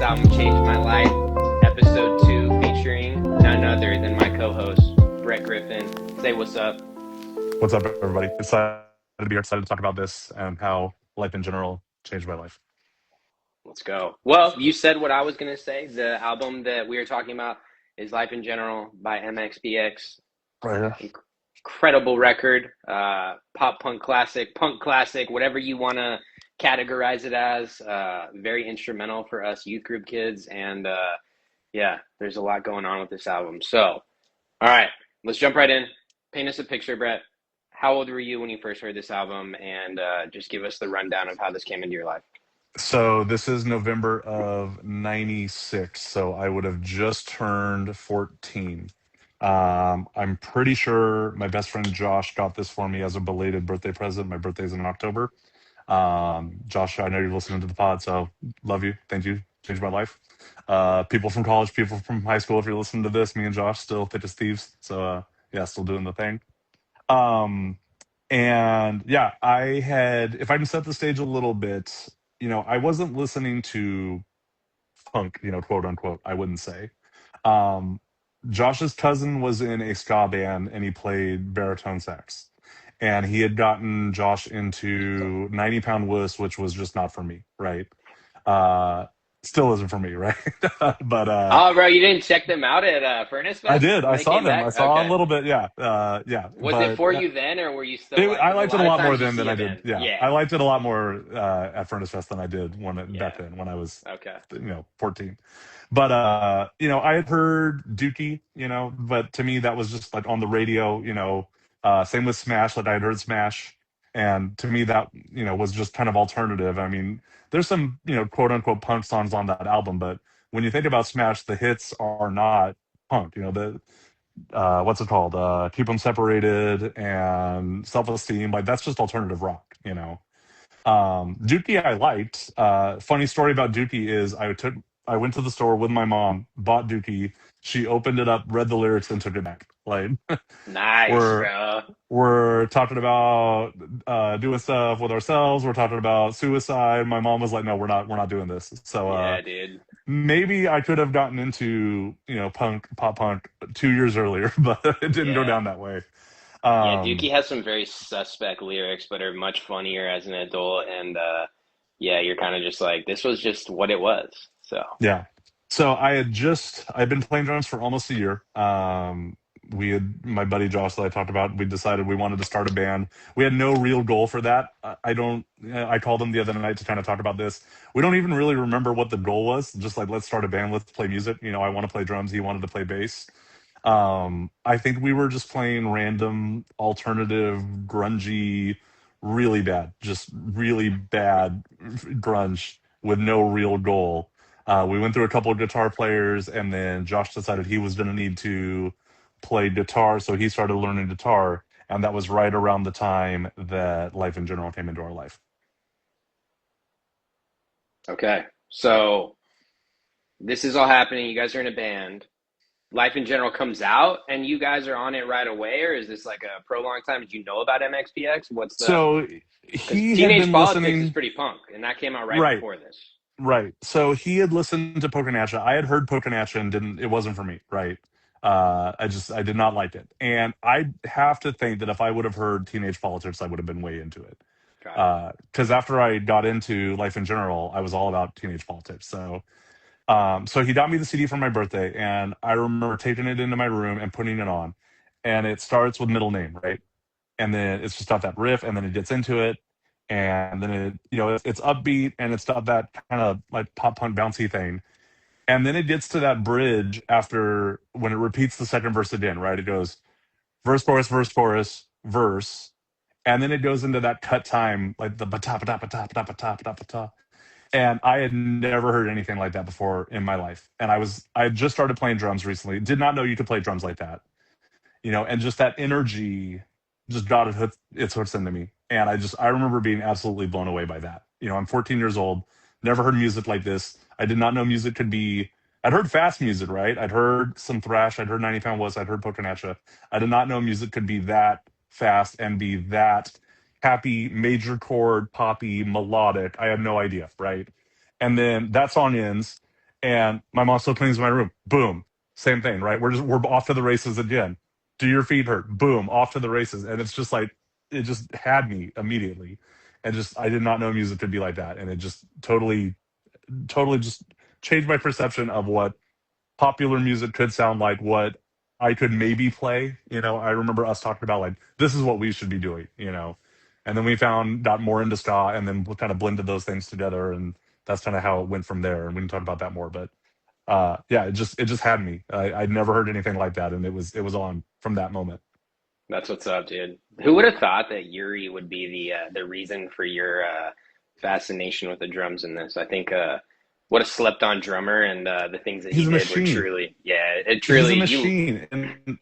album changed my life. Episode 2 featuring none other than my co-host, Brett Griffin. Say what's up. What's up, everybody? Excited to talk about this and how life in general changed my life. Let's go. Well, you said what I was going to say. The album that we are talking about is Life in General by MxPx. Right here. Incredible record. Pop punk classic, whatever you want to categorize it as. Very instrumental for us youth group kids. And yeah, there's a lot going on with this album. So, all right, let's jump right in. Paint us a picture, Brett. How old were you when you first heard this album? And just give us the rundown of how this came into your life. So this is November of '96. So I would have just turned 14. I'm pretty sure my best friend Josh got this for me as a belated birthday present. My birthday's in October. Josh, I know you're listening to the pod, so love you. Thank you. Changed my life. People from college, people from high school, if you're listening to this, me and Josh still thick as thieves. So yeah, still doing the thing. Um, and yeah, if I can set the stage a little bit, I wasn't listening to punk, quote unquote, I wouldn't say. Um, Josh's cousin was in a ska band and he played baritone sax. And he had gotten Josh into 90 Pound Wuss, which was just not for me, right? Uh, Still isn't for me, right? but Oh, bro, you didn't check them out at Furnace I Fest did. when I they saw came them. I back? saw a Okay. little bit. Yeah. Yeah. Was it But for you then, or were you still like, I because a liked it lot a of lot more times you then than see I a did. band. Yeah. Yeah. I liked it a lot more at Furnace Fest than I did back Yeah. then when I was, Okay. 14. But, I had heard Dookie, but to me that was just like on the radio, same with Smash, like I had heard Smash. And to me that, was just kind of alternative. I mean, there's some, quote unquote punk songs on that album, but when you think about Smash, the hits are not punk. What's it called? Keep them separated and self esteem. Like that's just alternative rock. Dookie I liked. Funny story about Dookie is I went to the store with my mom, bought Dookie. She opened it up, read the lyrics, and took it back. Like Nice, we're bro. we're talking about doing stuff with ourselves. We're talking about suicide. My mom was like, "No, we're not doing this." So Yeah, dude. maybe I could have gotten into pop punk 2 years earlier, but it didn't go Yeah. down that way. Yeah, Um, Dookie has some very suspect lyrics, but are much funnier as an adult. And yeah, you're kind of just like, this was just what it was. So, yeah. So I'd been playing drums for almost a year. We had my buddy Josh that I talked about. We decided we wanted to start a band. We had no real goal for that. I don't. I called him the other night to kind of talk about this. We don't even really remember what the goal was. Just like let's start a band. Let's play music. I want to play drums. He wanted to play bass. I think we were just playing random alternative grungy, just really bad grunge with no real goal. We went through a couple of guitar players, and then Josh decided he was going to need to play guitar, so he started learning guitar, and that was right around the time that Life in General came into our life. okay. So this is all happening. You guys are in a band. Life in General comes out, and you guys are on it right away, or is this like a prolonged time? Did you know about MxPx? What's the So because he had Teenage been Politics is listening, pretty punk, and that came out right right, before this. right. So he had listened to Poconacha. I had heard Poconacha and didn't. It wasn't for me, right? I did not like it, and I have to think that if I would have heard Teenage Politics, I would have been way into it. Got it. Because after I got into Life in General, I was all about Teenage Politics. So he got me the CD for my birthday, and I remember taking it into my room and putting it on. And it starts with middle name, right? And then it's just got that riff, and then it gets into it, and then it's upbeat, and it's got that kind of like pop punk bouncy thing. And then it gets to that bridge after when it repeats the second verse again, right? It goes verse, chorus, verse, and then it goes into that cut time, like the ba-ta, ba-ta, ba-ta, ba-ta, ba-ta, ba-ta, ba-ta. And I had never heard anything like that before in my life. And I had just started playing drums recently. Did not know you could play drums like that. And just that energy just got its hooks into me. And I remember being absolutely blown away by that. I'm 14 years old, never heard music like this. I did not know music could be. I'd heard fast music, right? I'd heard some thrash. I'd heard 90 Pound Wuss. I'd heard Poconacha. I did not know music could be that fast and be that happy, major chord, poppy, melodic. I had no idea, right? And then that song ends, And my mom still cleans my room. Boom. Same thing, right? We're off to the races again. Do your feet hurt? Boom, off to the races. And it's just like it just had me immediately. And just I did not know music could be like that. And it just totally just changed my perception of what popular music could sound like, what I could maybe play. I remember us talking about like this is what we should be doing. And then we got more into ska, and then we kind of blended those things together, and that's kind of how it went from there. And we can talk about that more, but yeah, it just had me. I'd never heard anything like that, and it was on from that moment. That's what's up, dude. Who would have thought that Yuri would be the reason for your fascination with the drums in this? I think what a slept on drummer, and the things that he He's a did were machine. truly, yeah, it He's a truly you. machine, and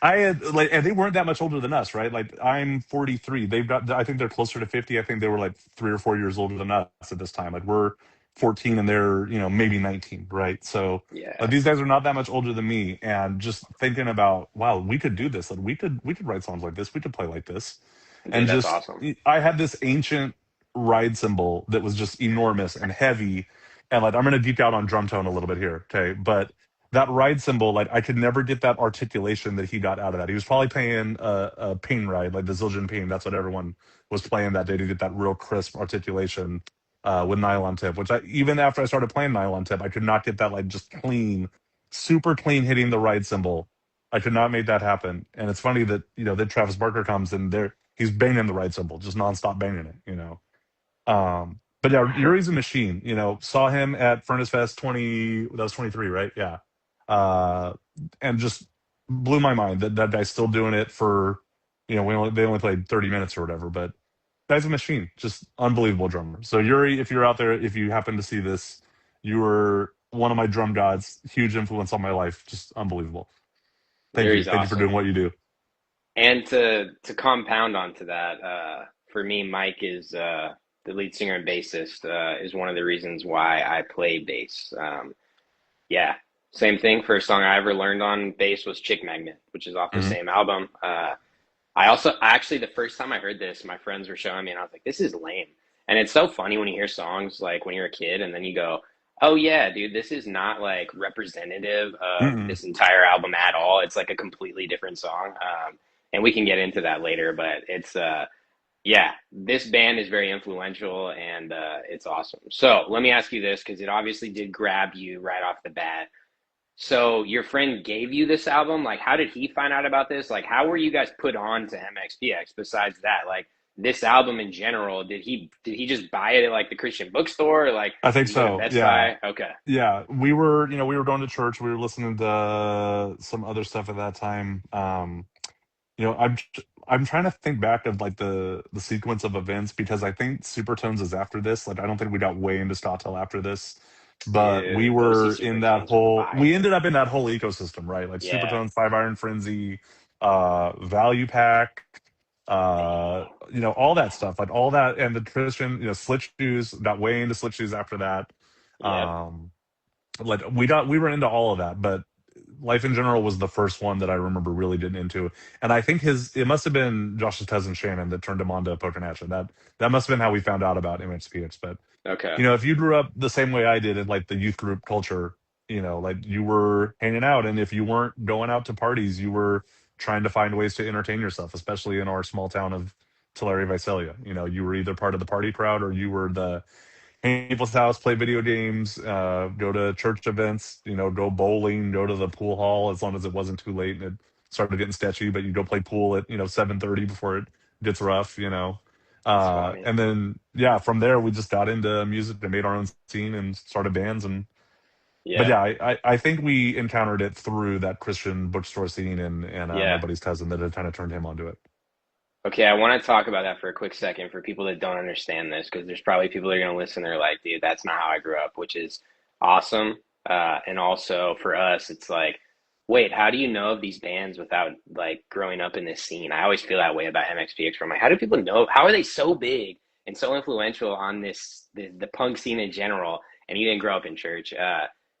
I had like, and they weren't that much older than us, right? Like I'm 43. I think they're closer to 50. I think they were like 3 or 4 years older than us at this time. Like we're 14 and they're, maybe 19, right? So Yeah, these guys are not that much older than me. And just thinking about, wow, we could do this. Like we could write songs like this. We could play like this. dude, And that's just, awesome. I had this ancient ride cymbal that was just enormous and heavy. And like, I'm going to deep out on drum tone a little bit here. Okay. But that ride cymbal, like I could never get that articulation that he got out of that. He was probably playing a pain ride, like the Zildjian pain. That's what everyone was playing that day to get that real crisp articulation with nylon tip. Which even after I started playing nylon tip, I could not get that like just clean, super clean hitting the ride cymbal. I could not make that happen. And it's funny that then Travis Barker comes and he's banging the ride cymbal, just nonstop banging it. But yeah, Yuri's a machine. Saw him at Furnace Fest 20. That was 23, right? Yeah. Uh, and just blew my mind that guy's still doing it for. They only played 30 minutes or whatever, but guy's a machine. Just unbelievable drummer. So Yuri, if you're out there, if you happen to see this, you were one of my drum gods. Huge influence on my life. Just unbelievable. Thank you. Yuri's Thank you for doing awesome. what you do. And to compound onto that, for me, Mike is the lead singer and bassist, is one of the reasons why I play bass. Yeah, same thing. First song I ever learned on bass was Chick Magnet, which is off the Hmm. same album. I also actually the first time I heard this, my friends were showing me, and I was like, "This is lame." And it's so funny when you hear songs like when you're a kid, and then you go, "Oh yeah, dude, this is not like representative of Mm-mm. this entire album at all. It's like a completely different song." And we can get into that later, but it's yeah, this band is very influential, and it's awesome. So let me ask you this, because it obviously did grab you right off the bat. So your friend gave you this album. Like, how did he find out about this? Like, how were you guys put on to MXPX besides that? Like this album in general, did he just buy it at like the Christian bookstore, or like I think did you go to so. Best Yeah. Buy? Okay. Yeah, we were going to church. We were listening to some other stuff at that time. You know, I'm trying to think back of like the sequence of events because I think Supertones is after this. Like, I don't think we got way into ska till after this, but we Dude, go see were in that Supertones are whole. We fire. ended up in that whole ecosystem, right? Like Yeah. Supertones, Five Iron Frenzy, Value Pack, Dang. all that stuff, like all that, and the Christian, Slit Shoes. Got way into Slit Shoes after that. Yep. Um, like we were into all of that, but Life in General was the first one that I remember really getting into. And I think it must have been Josh's cousin Shannon that turned him on to Poker Natchez. That must have been how we found out about MxPx. But Okay. if you grew up the same way I did in like the youth group culture, like you were hanging out, and if you weren't going out to parties, you were trying to find ways to entertain yourself, especially in our small town of Tulare, Visalia. You were either part of the party crowd or you were the people's house, play video games, go to church events, go bowling, go to the pool hall as long as it wasn't too late and it started getting sketchy, but you go play pool at, 7:30 before it gets rough. That's funny. And then yeah, from there we just got into music and made our own scene and started bands. But Yeah. yeah, I think we encountered it through that Christian bookstore scene and my Yeah. buddy's cousin that had kind of turned him onto it. Okay, I want to talk about that for a quick second for people that don't understand this, because there's probably people that are going to listen. They're like, dude, that's not how I grew up, which is awesome. And also for us, it's like, wait, how do you know of these bands without like growing up in this scene? I always feel that way about MXPX. From like, how do people know? How are they so big and so influential on the punk scene in general? And you didn't grow up in church.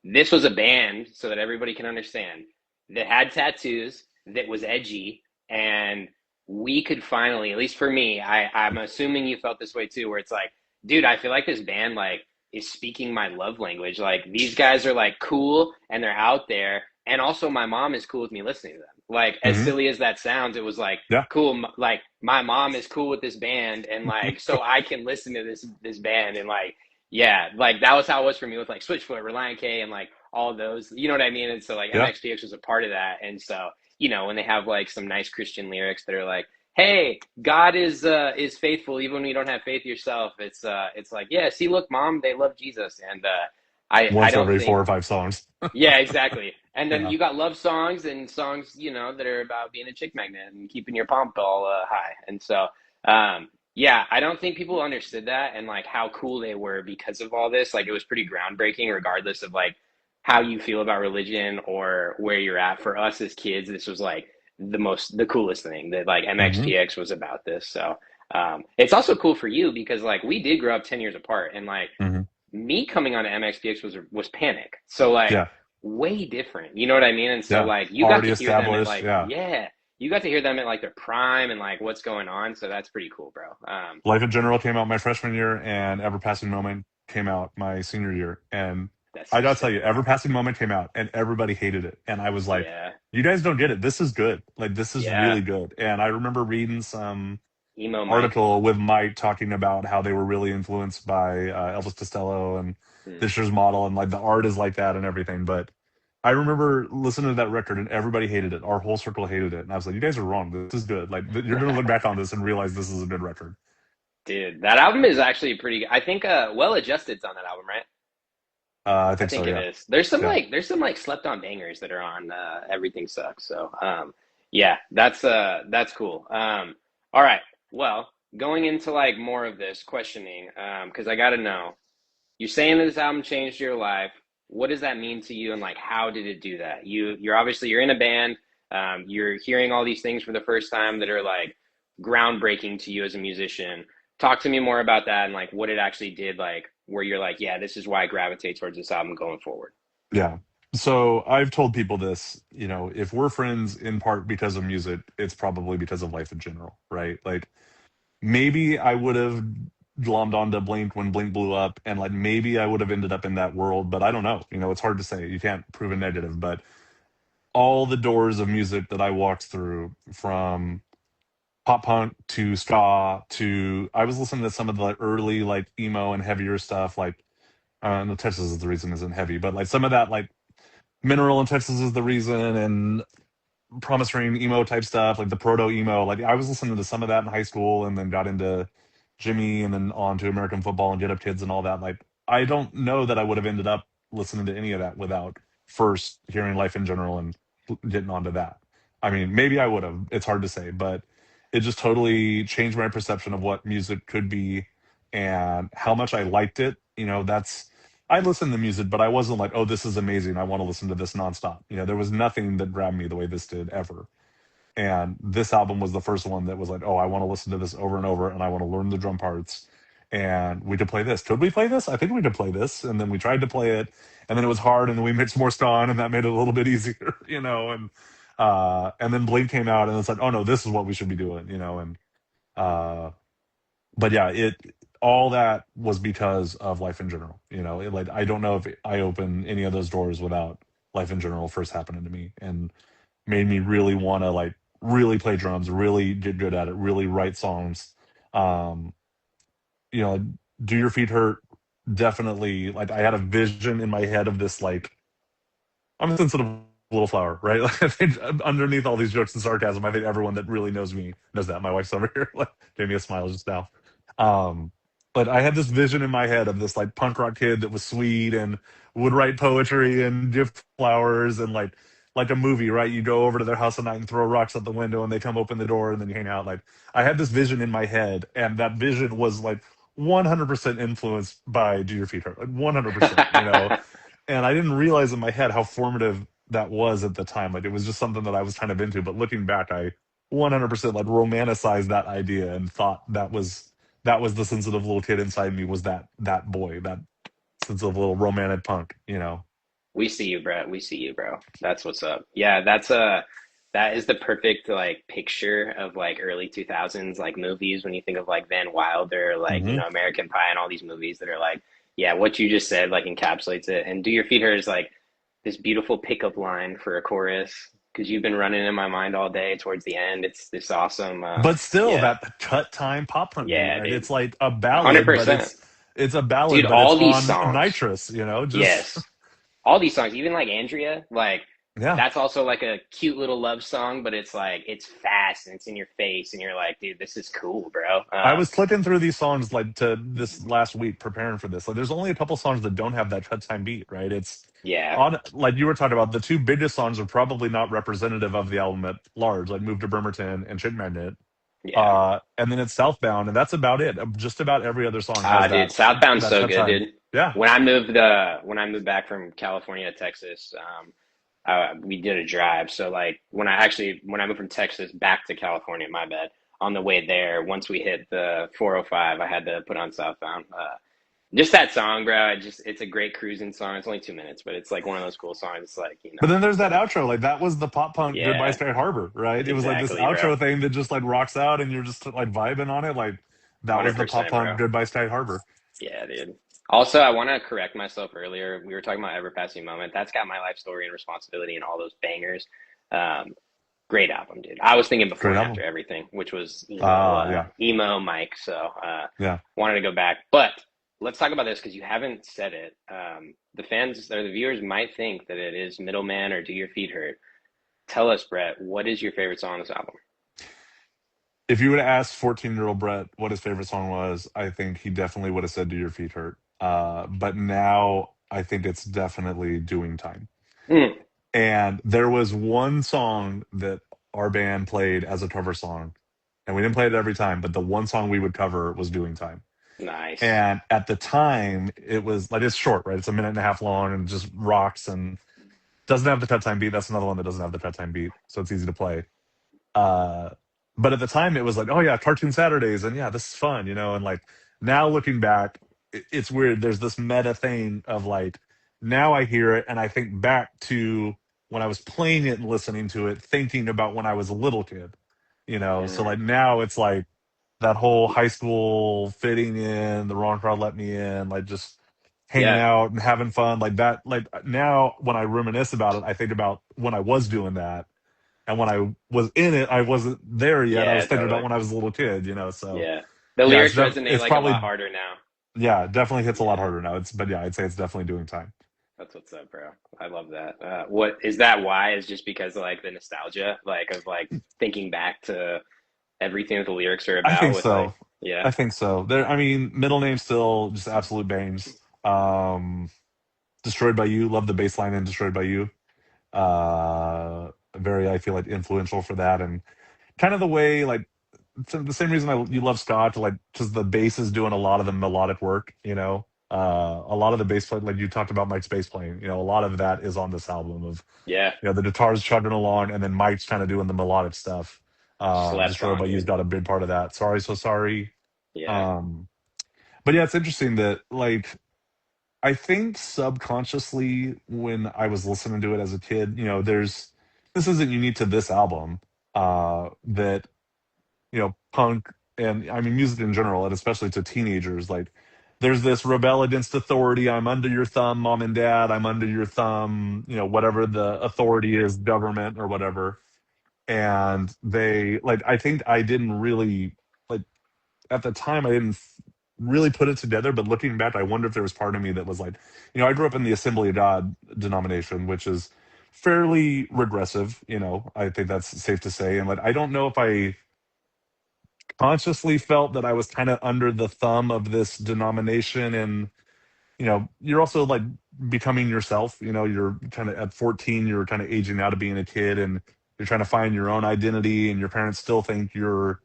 This was a band, so that everybody can understand, that had tattoos, that was edgy, and we could finally, at least for me, I'm assuming you felt this way too, where it's like, dude, I feel like this band like is speaking my love language. Like these guys are like cool and they're out there, and also my mom is cool with me listening to them. Like as Hmm. silly as that sounds, it was like Yeah. cool. Like my mom is cool with this band, and like so I can listen to this band, and like yeah, like that was how it was for me with like Switchfoot, Reliant K, and like all of those. You know what I mean? And so like Yeah. MxPx was a part of that, and so when they have like some nice Christian lyrics that are like, hey, God is faithful even when you don't have faith yourself. It's like, yeah, see, look, mom, they love Jesus, and I Once don't every think, 4 or 5 songs. yeah, exactly. And then Yeah. you got love songs and songs, that are about being a chick magnet and keeping your pump all high. And so, yeah, I don't think people understood that and like how cool they were because of all this. Like it was pretty groundbreaking, regardless of like how you feel about religion or where you're at. For us as kids, this was like the coolest thing that like Hmm. MXPX was about this. So, it's also cool for you because like we did grow up 10 years apart, and like Hmm. me coming on to MXPX was Panic. So like Yeah. way different. You know what I mean? And so Yeah. like you got Already to hear them at established. like Yeah. yeah, you got to hear them at like their prime and like what's going on. So that's pretty cool, bro. Life in General came out my freshman year, and Ever Passing Moment came out my senior year. And That's I so gotta tell you, sick. Ever Passing Moment came out, and everybody hated it. And I was like, Yeah, "You guys don't get it. This is good. Like this is yeah. really good." And I remember reading some Emo Mike. article with Mike talking about how they were really influenced by Elvis Costello and Hmm. Fisher's Model, and like the art is like that and everything. But I remember listening to that record, and everybody hated it. Our whole circle hated it, and I was like, "You guys are wrong. This is good. Like you're gonna look back on this and realize this is a good record." Dude, that album is actually pretty good. I think Well Adjusted's on that album, right? I I think so. think it Yeah. is. There's some Yeah. like slept on bangers that are on Everything Sucks. So yeah, that's cool. All right. Well, going into like more of this questioning, because I gotta know, you're saying that this album changed your life. What does that mean to you, and like how did it do that? You're obviously you're in a band. You're hearing all these things for the first time that are like groundbreaking to you as a musician. Talk to me more about that and like what it actually did, like where you're like, yeah, this is why I gravitate towards this album going forward. Yeah. So I've told people this, if we're friends in part because of music, it's probably because of life in general, right? Like maybe I would have glommed onto Blink when Blink blew up, and like maybe I would have ended up in that world, but I don't know. It's hard to say. You can't prove a negative, but all the doors of music that I walked through, from pop punk to ska to, I was listening to some of the early like emo and heavier stuff, like no, Texas is the reason isn't heavy, but like some of that like Mineral in Texas is the reason, and Promise Ring emo type stuff, like the proto emo. Like I was listening to some of that in high school, and then got into Jimmy, and then on to American football and Get Up Kids and all that. Like I don't know that I would have ended up listening to any of that without first hearing Life in General and getting onto that. I mean, maybe I would have. It's hard to say, but it just totally changed my perception of what music could be and how much I liked it. That's, I listened to music, but I wasn't like, oh, this is amazing. I want to listen to this nonstop. There was nothing that grabbed me the way this did ever. And this album was the first one that was like, oh, I want to listen to this over and over, and I want to learn the drum parts. And we could play this. Could we play this? I think we could play this. And then we tried to play it, and then it was hard, and then we mixed more ska on, and that made it a little bit easier, and then Blink came out, and it's like, oh no, this is what we should be doing. And uh, but yeah, it all that was because of Life in General. Like I don't know if I opened any of those doors without Life in General first happening to me, and made me really want to like really play drums, really get good at it, really write songs. Um, you know, Do Your Feet Hurt? Definitely, like I had a vision in my head of this like, I'm a sensitive little flower, right? Like I think underneath all these jokes and sarcasm, I think everyone that really knows me knows that. My wife's over here, like gave me a smile just now. Um, but I had this vision in my head of this like punk rock kid that was sweet and would write poetry and give flowers, and like a movie, right? You go over to their house at night and throw rocks out the window, and they come open the door, and then you hang out. Like I had this vision in my head, and that vision was like 100% influenced by Do Your Feet Hurt, like 100%. And I didn't realize in my head how formative that was at the time. Like it was just something that I was kind of into. But looking back, I 100% like romanticized that idea and thought that was the sensitive little kid inside me, was that boy, that sensitive little romantic punk. We see you, Brett. We see you, bro. That's what's up. Yeah, that is the perfect like picture of like early 2000s like movies when you think of like Van Wilder, like Hmm. American Pie and all these movies that are like Yeah, what you just said like encapsulates it. And "Do Your Feet Hurt" is like this beautiful pickup line for a chorus because you've been running in my mind all day towards the end. It's this awesome, But still, yeah, that cut time pop punk beat, yeah, right? dude, It's like a ballad, but 100%, it's a dude. ballad, but it's All these on songs, nitrous, you know, just yes, all these songs, even like Andrea, like yeah. that's also like a cute little love song, but it's like it's fast and it's in your face, and you're like, dude, this is cool, bro. I was clicking through these songs like to this last week preparing for this. Like there's only a couple songs that don't have that cut time beat, right? It's Yeah, on like you were talking about, the two biggest songs are probably not representative of the album at large, like Move to Bremerton and Chick Magnet. yeah. And then it's Southbound, and that's about it. Just about every other song has Ah, dude, Southbound's that so cut good, time. dude. Yeah. When I moved back from California to Texas, we did a drive. So like when I moved from Texas back to California, my bad. On the way there, once we hit the 405, I had to put on Southbound. Just that song, bro. It's a great cruising song. It's only 2 minutes, but it's like one of those cool songs. It's like, But then there's it's that outro. Like that was the pop punk Goodbye yeah, Sky Harbor, right? It was like this exactly, bro. outro thing that just like rocks out and you're just like vibing on it. Like that was the pop 100%, punk bro. Goodbye Sky Harbor. Yeah, dude. Also, I want to correct myself earlier. We were talking about Ever Passing Moment. That's got My Life Story and Responsibility and all those bangers. Um, Great album, dude. I was thinking Before Great and album. After Everything, which was Yeah. emo Mike. So Yeah. wanted to go back, but let's talk about this because you haven't said it. The fans or the viewers might think that it is Middleman or Do Your Feet Hurt. Tell us, Brett, what is your favorite song on this album? If you would have asked 14-year-old Brett what his favorite song was, I think he definitely would have said Do Your Feet Hurt. But now I think it's definitely Doing Time. Mm, And there was one song that our band played as a cover song, and we didn't play it every time, but the one song we would cover was Doing Time. nice. And at the time, it was like it's short, right? It's a minute and a half long and just rocks and doesn't have the cut time beat. That's another one that doesn't have the cut time beat, so it's easy to play. Uh, but at the time, it was like, oh yeah, Cartoon Saturdays, and yeah, this is fun, you know. And like now looking back, it's weird. There's this meta thing of like now I hear it and I think back to when I was playing it and listening to it, thinking about when I was a little kid, you know. So Mm, like now it's like that whole high school fitting in, the wrong crowd let me in, like just hanging yeah, out and having fun like that. Like now when I reminisce about it, I think about when I was doing that. And when I was in it, I wasn't there yet. I yeah, was thinking about totally. when I was a little kid, you know. So Yeah. The yeah, lyrics resonate it's like a lot probably harder now. yeah, it definitely hits a lot Yeah. harder now. It's but yeah, I'd say it's definitely Doing Time. That's what's up, bro. I love that. What is that? Why is just because of like the nostalgia, like of like thinking back to everything that the lyrics are I about. think With like, so. yeah, I think so. There, I mean, middle name still just absolute bangs. Destroyed by You, love the bass line in Destroyed by You. Very, I feel like influential for that, and kind of the way like it's the same reason you love Scott, like because the bass is doing a lot of the melodic work, you know. A lot of the bass play, like you talked about Mike's bass playing, you know, a lot of that is on this album of, yeah, you know, the guitar's chugging along and then Mike's kind of doing the melodic stuff. slept Destroyed by on, You's dude. got a big part of that. Sorry, So Sorry. Yeah, Um, but yeah, it's interesting that like I think subconsciously when I was listening to it as a kid, you know, this isn't unique to this album. That you know, punk and I mean music in general, and especially to teenagers, like there's this rebel against authority. I'm under your thumb, mom and dad. I'm under your thumb, you know, whatever the authority is, government or whatever. And they like, I think I didn't really like at the time, I didn't really put it together. But looking back, I wonder if there was part of me that was like, you know, I grew up in the Assembly of God denomination, which is fairly regressive. You know, I think that's safe to say. And like, I don't know if I consciously felt that I was kind of under the thumb of this denomination. And, you know, you're also like becoming yourself. You know, you're kind of at 14, you're kind of aging out of being a kid and you're trying to find your own identity. And your parents still think you're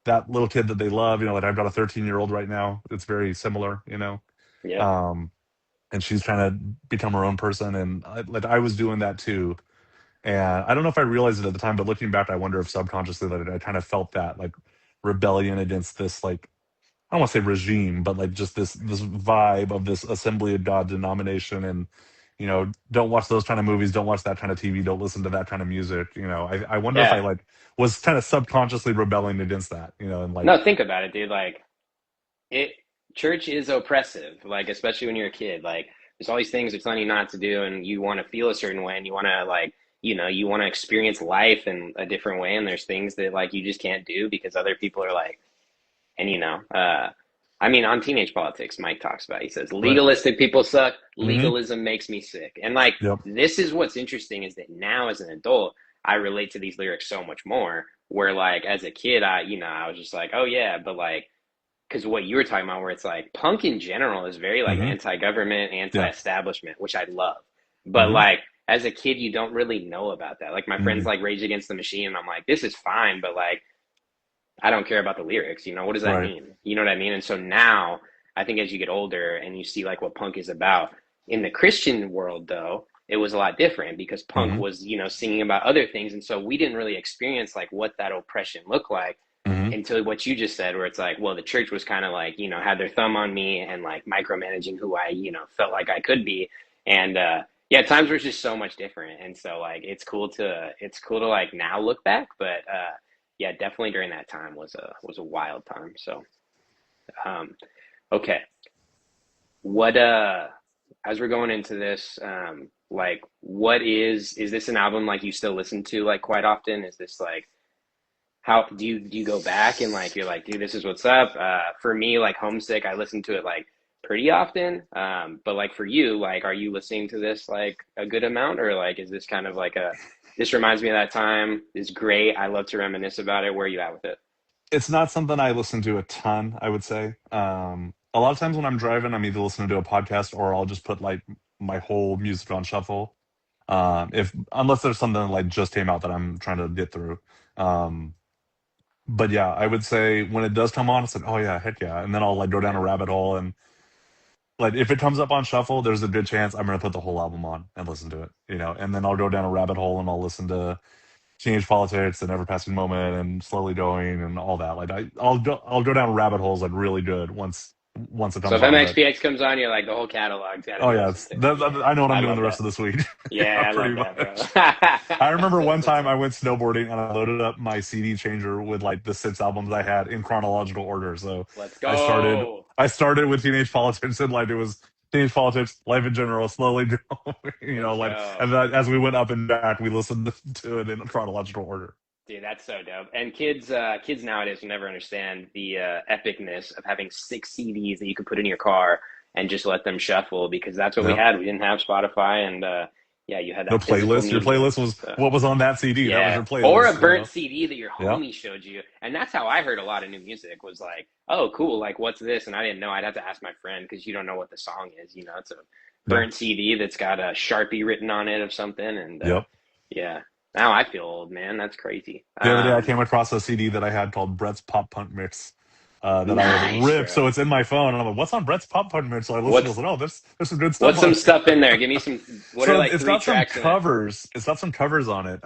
that little kid that they love. You know, like I've got a 13-year-old right now. It's very similar, you know. yep, Um, and she's trying to become her own person. And like I was doing that too. And I don't know if I realized it at the time, but looking back, I wonder if subconsciously that I kind of felt that like rebellion against this like I don't want to say regime, but like just this vibe of this Assembly of God denomination, and you know, don't watch those kind of movies, don't watch that kind of TV, don't listen to that kind of music. You know, I wonder if I yeah. like was kind of subconsciously rebelling against that. You know, and like No, think about it, dude. Like it. church is oppressive, like especially when you're a kid. Like there's all these things they're telling you not to do, and you want to feel a certain way, and you want to like you want to experience life in a different way, and there's things that like you just can't do because other people are like, and I mean, on teenage politics, Mike talks about. He says Right. legalistic people suck. Hmm. Legalism makes me sick, and like Yep. this is what's interesting is that now as an adult, I relate to these lyrics so much more. Where like as a kid, I was just like, oh yeah, but like because what you were talking about, where it's like punk in general is very like Hmm. anti-government, Yeah. anti-establishment, which I love. But Hmm. like as a kid, you don't really know about that. Like my friends Hmm. like Rage Against the Machine, and I'm like, this is fine, but like I don't care about the lyrics. What does that Right. mean? You know what I mean? And so now I think as you get older and you see like what punk is about in the Christian world, though, it was a lot different because punk Hmm. was, singing about other things. And so we didn't really experience like what that oppression looked like Hmm. until what you just said, where it's like, well, the church was kind of like, had their thumb on me and like micromanaging who I, felt like I could be. And, yeah, times were just so much different. And so like, it's cool to like now look back, but, yeah, definitely during that time was a wild time. So, um, okay, what as we're going into this, like, what is this an album like you still listen to like quite often? Is this like how do you go back and like you're like, dude, this is what's up? For me, like Homesick, I listen to it like pretty often. But like for you, like, are you listening to this like a good amount, or like is this kind of like this reminds me of that time? Is great. I love to reminisce about it. Where are you at with it? It's not something I listen to a ton, I would say. A lot of times when I'm driving, I'm either listening to a podcast or I'll just put like my whole music on shuffle. If unless there's something that like just came out that I'm trying to get through. Um, but yeah, I would say when it does come on, it's like, oh yeah, heck yeah. And then I'll like go down a Yeah. rabbit hole and like if it comes up on shuffle, there's a good chance I'm gonna put the whole album on and listen to it. And then I'll go down a rabbit hole and I'll listen to Teenage Politics, and Ever Passing Moment, and Slowly Going, and all that. Like I'll go down rabbit holes like really good once it So comes if on. But MxPx comes on, you're like the whole catalog's got to oh be yeah, listened it's to. I Yeah, know what I'm I doing the love rest that. of this week. Yeah, Yeah, I pretty love that, bro. much. I remember one That's time I awesome. went snowboarding and I loaded up my CD changer with like the 6 albums I had in chronological order. So Let's I started go. I started with Teenage Politics, and like it was Teenage Politics, Life in General, Slowly Going, Let's like, go. and then as we went up and back, we listened to it in chronological order. Dude, that's so dope. And kids nowadays will never understand the epicness of having 6 CDs that you could put in your car and just let them shuffle because that's what we Yeah. had. We didn't have Spotify, and yeah, you had The that physical playlist, your media. playlist was So what was on that CD. That was yeah, your or a burnt playlist. CD that your Yeah. homie showed you, and that's how I heard a lot of new music. Was like, oh, cool, like what's this? And I didn't know. I'd have to ask my friend because you don't know what the song is. It's a Yeah. burnt CD that's got a Sharpie written on it of something, and Yep. yeah. Now I feel old, man. That's crazy. The other day I came across a CD that I had called Brett's Pop Punk Mix. That I had Nice, ripped, so bro. it's in my phone, and I'm like, "What's on Brett's Pop Punk Mix?" So I listened. I was What's like, "Oh, there's some good stuff what's on some here." stuff in there? Give me some. What are So like it's three got some tracks in it? covers. It's got some covers on it.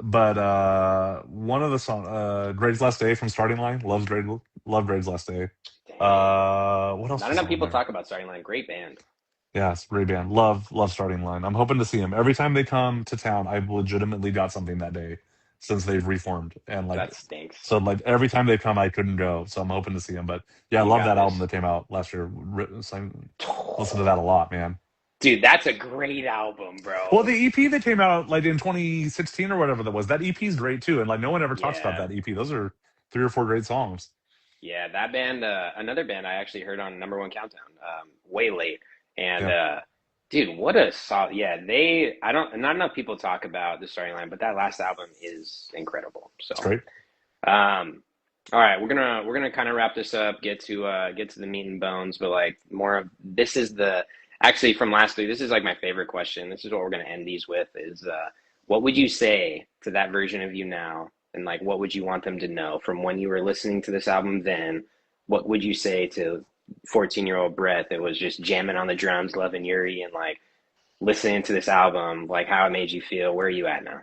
But one of the song, "Grade's Last Day" from Starting Line, love Grade's Last Day. Dang. What else Not was enough on people there? talk about Starting Line. Great band. Yeah, it's Ray Ban. Love Starting Line. I'm hoping to see him every time they come to town. I've legitimately got something that day since they've reformed, and like, That stinks. so like every time they come, I couldn't go. So I'm hoping to see him. But yeah, I You love got that album this. that came out last year. So I listen to that a lot, man. Dude, that's a great album, Well, bro. the EP that came out like in 2016 or whatever that was, that EP is great too. And like no one ever talks about Yeah. that EP. Those are 3 or 4 great songs. Yeah, that band, another band I actually heard on Number One Countdown, way late. And Yeah, dude, what a solid, yeah, I don't, not enough people talk about the Starting Line, but that last album is incredible. So, it's great. um, all right, we're gonna kind of wrap this up, get to the meat and bones, but like more of this is the actually from last week. This is like my favorite question. This is what we're gonna end these with is what would you say to that version of you now, and like what would you want them to know from when you were listening to this album then? What would you say to 14-year-old Brett that was just jamming on the drums, loving Yuri, and like listening to this album, like how it made you feel? Where are you at now?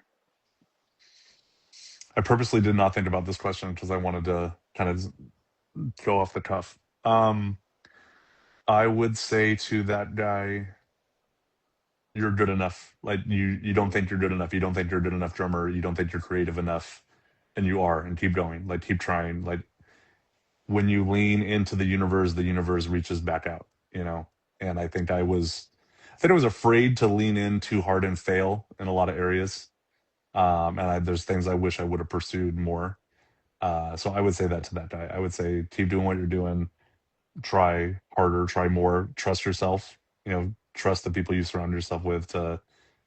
I purposely did not think about this question because I wanted to kind of go off the cuff. I would say to that guy, you're good enough. Like you don't think you're good enough. You don't think you're a good enough drummer. You don't think you're creative enough, and you are. And keep going. Like keep trying. Like when you lean into the universe reaches back out, you know. And I think I was afraid to lean in too hard and fail in a lot of areas. There's things I wish I would have pursued more. So I would say that to that guy. I would say keep doing what you're doing, try harder, try more, trust yourself, you know, trust the people you surround yourself with to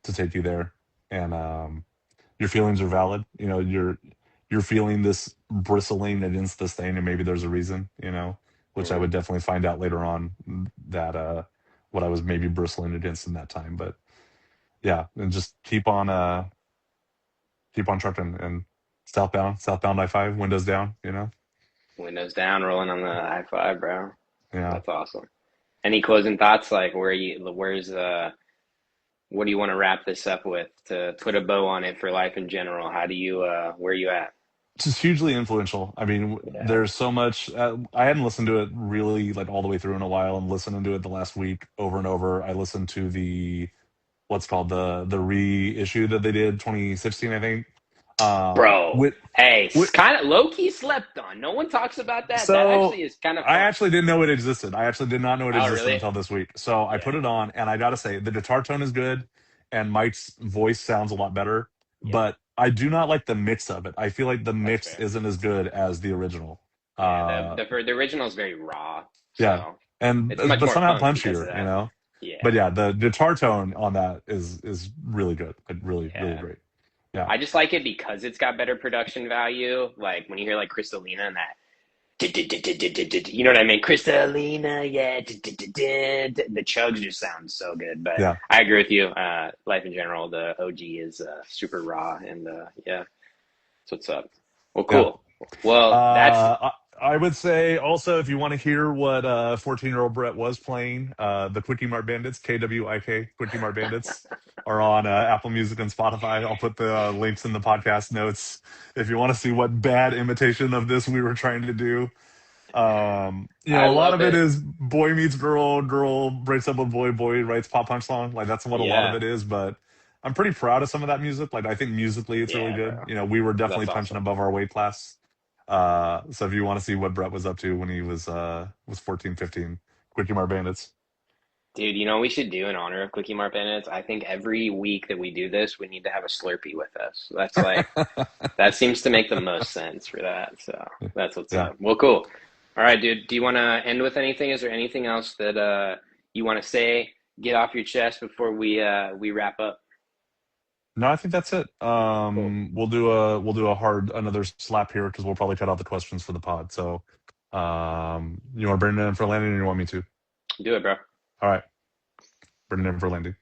take you there. And your feelings are valid. You know, you're feeling this bristling against this thing, and maybe there's a reason, you know, which I Mm. would definitely find out later on that what I was maybe bristling against in that time. But yeah, and just keep on trucking and southbound I-5, windows down, you know. Windows down, rolling on the I-5, bro. Yeah. That's awesome. Any closing thoughts? Like, what do you want to wrap this up with to put a bow on it for life in general? How do you, where are you at? Just hugely influential. I mean, Yeah. there's so much. I hadn't listened to it really like all the way through in a while, and listening to it the last week over and over. I listened to the what's called the reissue that they did 2016, I think. Bro, With hey, with kind of low key slept on. No one talks about that. That so actually is kind of I fun. actually didn't know it existed. I actually did not know it Oh, existed really? until this week. So I put Yeah. it on, and I gotta say the guitar tone is good, and Mike's voice sounds a lot better. Yep. But I do not like the mix of it. I feel like the That's mix fair. isn't as good as the original. Yeah. Uh, The original is very raw, yeah, so and it's much but more somehow punk because of punchier, you that. know. But Yeah. yeah, the guitar tone on that is really good, like really Yeah. great. Yeah, I just like it because it's got better production value. Like when you hear like Crystalina and that, you know what I mean? Crystalina, yeah. The chugs just sound so good. But yeah, I agree with you. Life in general, the OG is super raw, and yeah, that's what's up. Well, yeah. cool. Well, that's I would say also if you want to hear what 14-year-old Bret was playing, the Kwik-E-Mart Bandits, KWIK, Kwik-E-Mart Bandits, are on Apple Music and Spotify. I'll put the links in the podcast notes if you want to see what bad imitation of this we were trying to do. You I know, a lot love of it it. is boy meets girl, girl breaks up with boy, boy writes pop punk song. Like that's what a lot of Yeah, it is, but I'm pretty proud of some of that music. Like I think musically it's really yeah, good. bro. You know, we were definitely That's punching awesome. above our weight class. So if you want to see what Bret was up to when he was 14, 15, Quickie Mart Bandits. Dude, you know what we should do in honor of Kwik-E-Mart Bandits? I think every week that we do this, we need to have a Slurpee with us. That's like that seems to make the most sense for that. So that's what's Yeah. up. Well, cool. All right, dude. Do you want to end with anything? Is there anything else that you want to say, get off your chest before we wrap up? No, I think that's it. Cool. We'll do a hard another slap here because we'll probably cut out the questions for the pod. So you want to bring it in for landing or you want me to? Do it, bro. All right, bring it in for landing.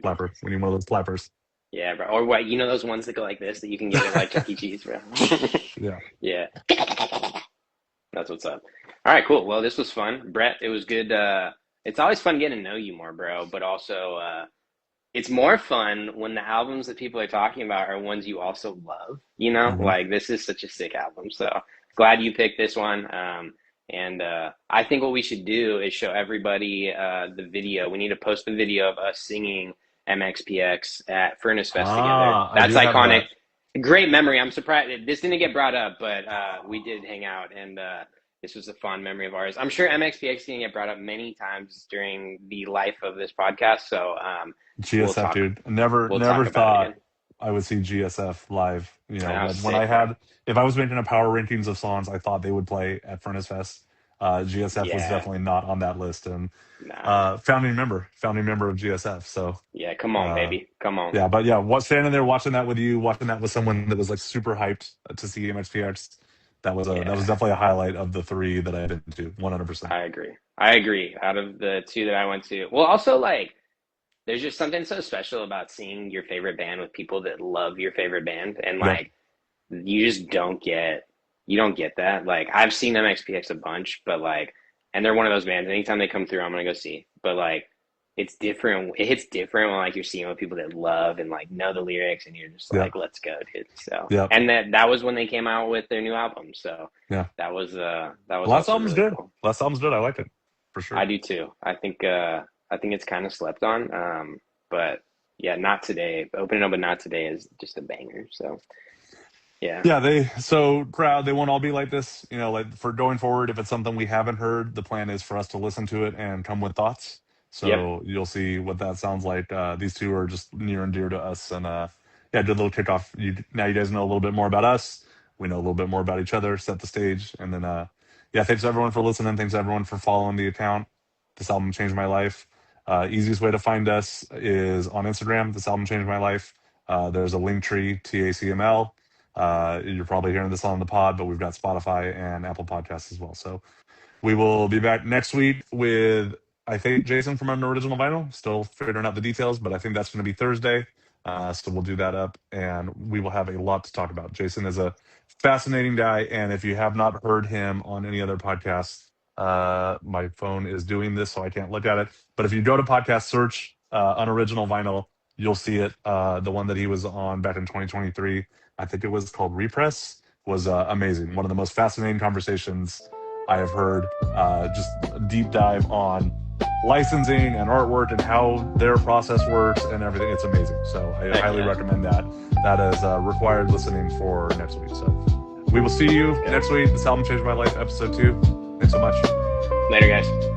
Flapper. We need one of those flappers. Yeah, bro. Or what? You know those ones that go like this that you can get at like Chuck E. Cheese, bro? Yeah. Yeah. That's what's up. All right, cool. Well, this was fun. Brett, it was good. It's always fun getting to know you more, bro, but also it's more fun when the albums that people are talking about are ones you also love, you know? Hmm. Like this is such a sick album. So glad you picked this one. And I think what we should do is show everybody the video. We need to post the video of us singing MxPx at Furnace Fest together. Ah, I That's do have iconic. that. Great memory. I'm surprised this didn't get brought up, but we did hang out, and this was a fond memory of ours. I'm sure MxPx didn't get brought up many times during the life of this podcast, so we'll GSF, talk. dude. Never, We'll talk never about it again. thought I would see GSF live. You know, Oh, when I sick, bro. had, if I was making a power rankings of songs, I thought they would play at Furnace Fest. GSF was Yeah, definitely not on that list, and nah. founding member of GSF. So, Yeah, come on, uh, baby. Come on. yeah, but yeah, what standing there watching that with you, watching that with someone that was like super hyped to see MXPX, that was Yeah, definitely a highlight of the three that I did to 100%. I agree. I agree. Out of the two that I went to, well, also like there's just something so special about seeing your favorite band with people that love your favorite band, and Yep. like you just don't get that. Like I've seen MXPX a bunch, but like, and they're one of those bands. Anytime they come through, I'm gonna go see. But like, it's different. It hits different when like you're seeing with people that love and like know the lyrics, and you're just Yep. like, let's go, dude. So, Yep. and that was when they came out with their new album. So Yeah. that was Last also album's really good. cool. Last album's good. I like it for I sure. do too. I think it's kind of slept on. But yeah, not today. Opening up, but not today is just a banger. So. Yeah. Yeah, so crowd, they won't all be like this. Like for going forward, if it's something we haven't heard, the plan is for us to listen to it and come with thoughts. Yep. So you'll see what that sounds like. These two are just near and dear to us, and yeah, do a little kickoff. Now you guys know a little bit more about us. We know a little bit more about each other. Set the stage, and then yeah, thanks everyone for listening. Thanks everyone for following the account. This album changed my life. Easiest way to find us is on Instagram. This album changed my life. There's a link tree, TACML. You're probably hearing this on the pod, but we've got Spotify and Apple Podcasts as well. So we will be back next week with, I think, Jason from Unoriginal Vinyl. Still figuring out the details, but I think that's going to be Thursday. So we'll do that up, and we will have a lot to talk about. Jason is a fascinating guy, and if you have not heard him on any other podcasts, my phone is doing this, so I can't look at it. But if you go to podcast search Unoriginal Vinyl, you'll see it. The one that he was on back in 2023, I think it was called Repress, was amazing. One of the most fascinating conversations I have heard. Just a deep dive on licensing and artwork and how their process works and everything. It's amazing. So I Heck highly yeah. recommend that. That is required listening for next week. So we will see you Yeah. next week. This album changed my life, episode 2. Thanks so much. Later, guys.